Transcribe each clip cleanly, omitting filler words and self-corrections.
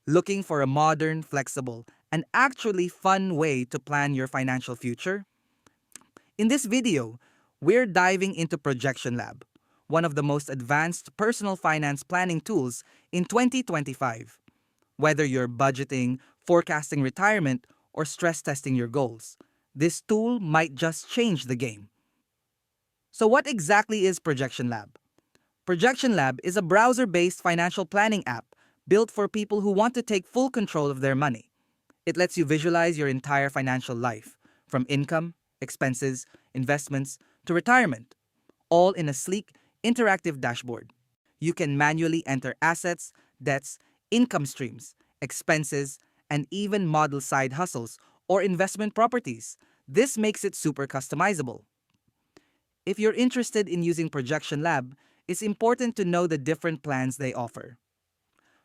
Looking for a modern, flexible, and actually fun way to plan your financial future? In this video, we're diving into ProjectionLab, one of the most advanced personal finance planning tools in 2025. Whether you're budgeting, forecasting retirement, or stress testing your goals, this tool might just change the game. So, what exactly is ProjectionLab? ProjectionLab is a browser based financial planning app built for people who want to take full control of their money. It lets you visualize your entire financial life, from income, expenses, investments, to retirement, all in a sleek, interactive dashboard. You can manually enter assets, debts, income streams, expenses, and even model side hustles or investment properties. This makes it super customizable. If you're interested in using Projection Lab, it's important to know the different plans they offer.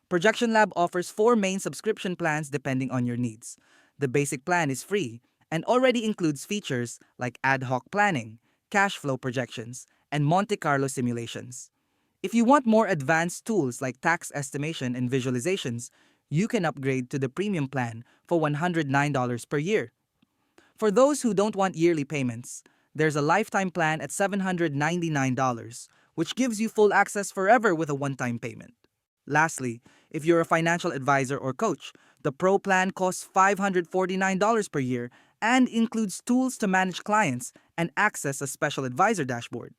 Projection Lab offers 4 main subscription plans depending on your needs. The basic plan is free and already includes features like ad hoc planning, cash flow projections, and Monte Carlo simulations. If you want more advanced tools like tax estimation and visualizations, you can upgrade to the premium plan for $109 per year. For those who don't want yearly payments, there's a lifetime plan at $799, which gives you full access forever with a one-time payment. Lastly, if you're a financial advisor or coach, the Pro plan costs $549 per year and includes tools to manage clients and access a special advisor dashboard.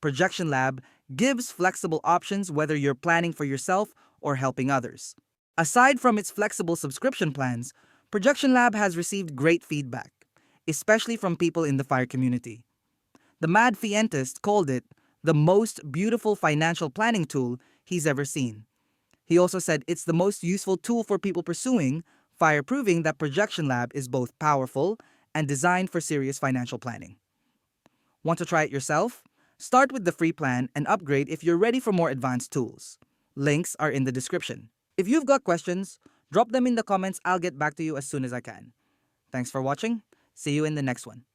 Projection Lab gives flexible options whether you're planning for yourself or helping others. Aside from its flexible subscription plans, Projection Lab has received great feedback, especially from people in the FIRE community. The Mad Fientist called it the most beautiful financial planning tool he's ever seen. He also said it's the most useful tool for people pursuing FIRE, proving that Projection Lab is both powerful and designed for serious financial planning. Want to try it yourself? Start with the free plan and upgrade if you're ready for more advanced tools. Links are in the description. If you've got questions, drop them in the comments. I'll get back to you as soon as I can. Thanks for watching. See you in the next one.